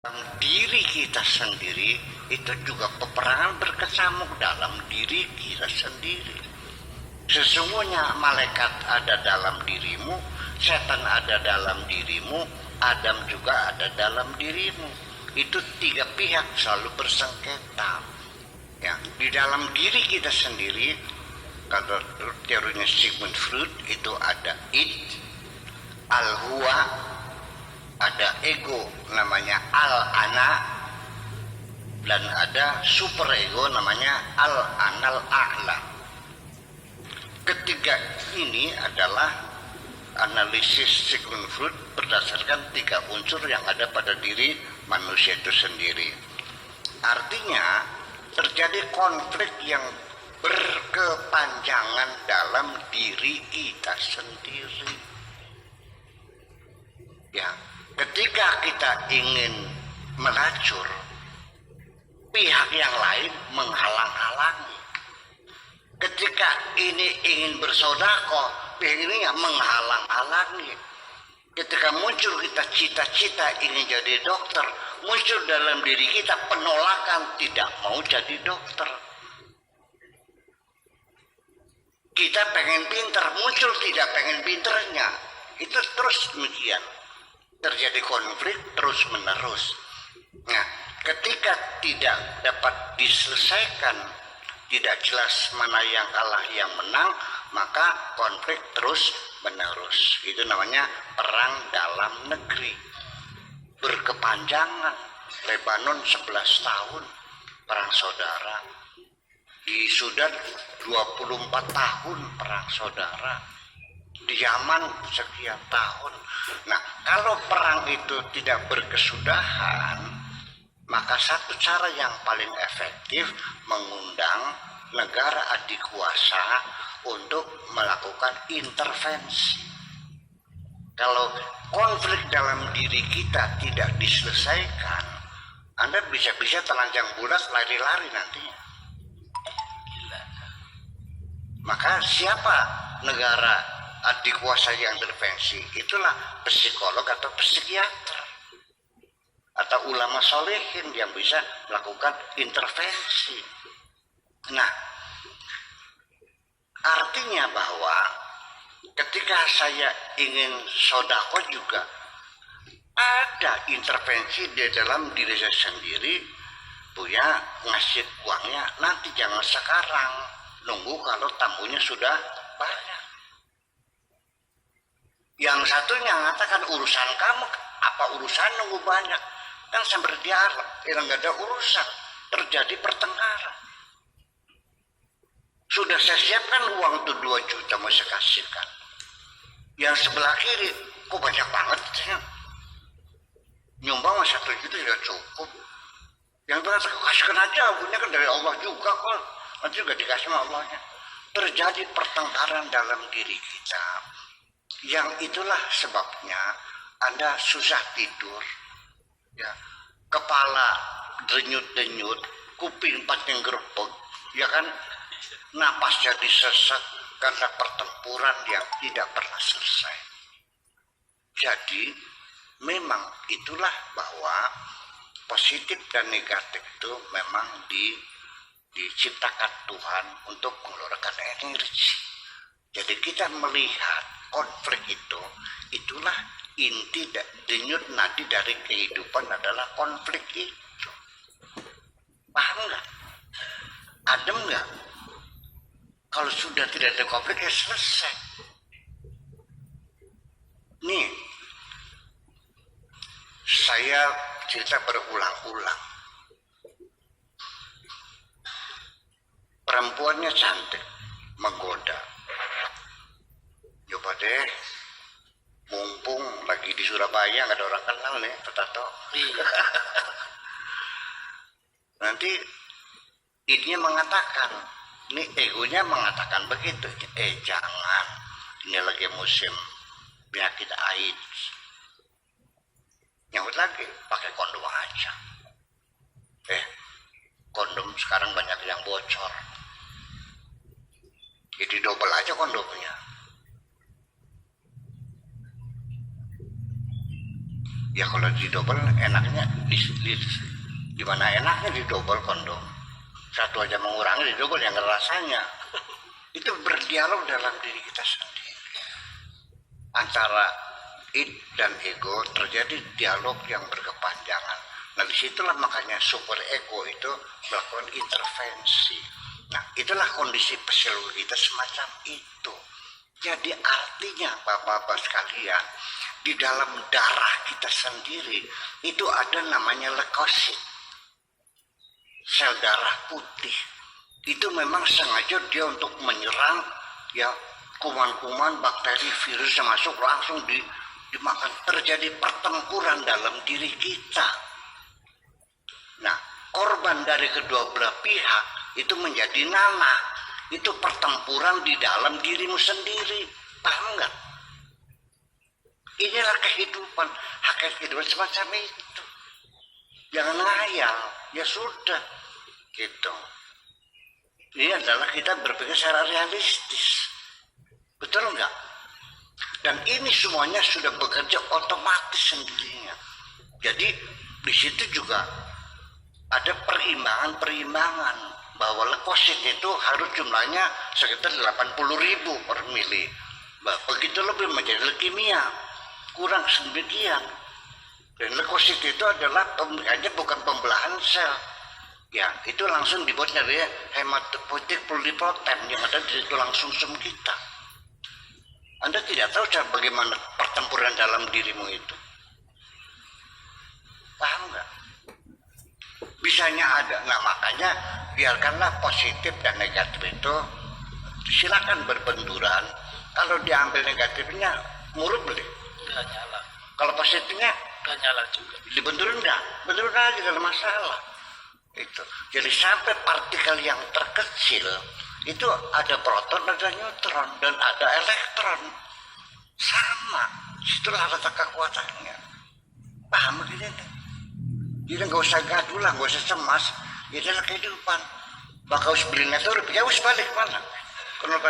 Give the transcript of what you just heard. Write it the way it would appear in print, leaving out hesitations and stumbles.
Dalam diri kita sendiri itu juga peperangan berkecamuk dalam diri kita sendiri. Sesungguhnya malaikat ada dalam dirimu, setan ada dalam dirimu, Adam juga ada dalam dirimu. Itu tiga pihak selalu bersengketa. Ya, di dalam diri kita sendiri, kalau teorinya Sigmund Freud itu ada id, al-huwa, ada ego namanya al-ana, dan ada super ego namanya al-anal a'la. Ketiga ini adalah analisis Sigmund Freud berdasarkan tiga unsur yang ada pada diri manusia itu sendiri. Artinya terjadi konflik yang berkepanjangan dalam diri kita sendiri. Ya, ketika kita ingin melacur, pihak yang lain menghalang-halangi. Ketika ini ingin bersedekah, pihak ini menghalang-halangi. Ketika muncul kita cita-cita ingin jadi dokter, muncul dalam diri kita penolakan tidak mau jadi dokter. Kita pengen pinter, muncul tidak pengen pinternya. Itu terus demikian. Terjadi konflik terus menerus. Nah, ketika tidak dapat diselesaikan, tidak jelas mana yang kalah yang menang, maka konflik terus menerus. Itu namanya perang dalam negeri. Berkepanjangan. Lebanon 11 tahun perang saudara. Di Sudan 24 tahun perang saudara. Di Yaman sekian tahun. Nah, kalau perang itu tidak berkesudahan, maka satu cara yang paling efektif mengundang negara adikuasa untuk melakukan intervensi. Kalau konflik dalam diri kita tidak diselesaikan, Anda bisa-bisa telanjang bulat lari-lari nantinya. Maka siapa negara adikuasa yang intervensi? Itulah psikolog atau psikiater atau ulama solehin yang bisa melakukan intervensi. Nah, artinya bahwa ketika saya ingin sodako juga ada intervensi di dalam diri saya sendiri. Buya ngasih uangnya nanti, jangan sekarang, nunggu kalau tamunya sudah banyak. Yang satunya mengatakan urusan kamu, apa urusan nunggu banyak? Kan sampai di Arab, yang nggak ada urusan, terjadi pertengkaran. Sudah saya siapkan uang itu 2 juta mau saya kasihkan. Yang sebelah kiri, kok banyak banget ya? Nyumbang 1 juta sudah cukup. Yang tengah kasihkan aja, punya kan dari Allah juga kok. Nanti juga dikasih sama Allahnya. Terjadi pertengkaran dalam diri kita. Yang itulah sebabnya Anda susah tidur, ya, kepala denyut-denyut, kuping pating gerbek, ya kan, napas jadi sesak karena pertempuran yang tidak pernah selesai. Jadi memang itulah bahwa positif dan negatif itu memang diciptakan Tuhan untuk mengeluarkan energi. Jadi kita melihat konflik itu, itulah inti denyut nadi dari kehidupan adalah konflik itu. Paham nggak? Adem nggak? Kalau sudah tidak ada konflik ya selesai. Nih, saya cerita berulang-ulang. Perempuannya cantik, menggoda. Coba deh, mumpung lagi di Surabaya nggak ada orang kenal nih, Tato. Nanti idenya mengatakan, ini egonya mengatakan begitu. Jangan, ini lagi musim penyakit AIDS. Nyambut lagi, pakai kondom aja. Kondom sekarang banyak yang bocor. Jadi double aja kondomnya. Ya kalau didobel enaknya di mana enaknya didobel kondom. Satu aja mengurangi didobel yang rasanya. Itu berdialog dalam diri kita sendiri. Antara id dan ego terjadi dialog yang berkepanjangan. Nah disitulah makanya super ego itu melakukan intervensi. Nah itulah kondisi psikologi kita semacam itu. Jadi artinya bapak-bapak sekalian, di dalam darah kita sendiri itu ada namanya leukosit, sel darah putih. Itu memang sengaja dia untuk menyerang ya kuman-kuman, bakteri, virus yang masuk langsung dimakan. Terjadi pertempuran dalam diri kita. Nah korban dari kedua belah pihak itu menjadi nanah. Itu pertempuran di dalam dirimu sendiri. Paham nggak? Inilah kehidupan. Hakikat kehidupan semacam itu. Jangan ngayal. Ya sudah. Gitu. Ini adalah kita berpikir secara realistis. Betul nggak? Dan ini semuanya sudah bekerja otomatis sendirinya. Jadi di situ juga ada perimbangan bahwa leukosit itu harus jumlahnya sekitar 80.000 per mili. Begitu lebih menjadi leukemia, kurang sedemikian. Dan leukosit itu adalah hanya bukan pembelahan sel. Ya, itu langsung dibuat dari hematopoietik pluripoten yang ada di tulang sumsum kita. Anda tidak tahu cara bagaimana pertempuran dalam dirimu itu. Paham nggak? Bisanya ada. Nah makanya biarkanlah positif dan negatif itu silakan berbenturan. Kalau diambil negatifnya murub boleh. Nggak nyala. Kalau positifnya Nggak nyala juga. dibenturin enggak? Benturin aja tidak ada masalah. Itu. Jadi sampai partikel yang terkecil itu ada proton, ada neutron dan ada elektron. Sama. Itulah letak kekuatannya. Paham begini? Jadi nggak usah gaduh lah, nggak usah cemas. Itulah kehidupan. Bakal beli netor, ya balik mana? Kenapa?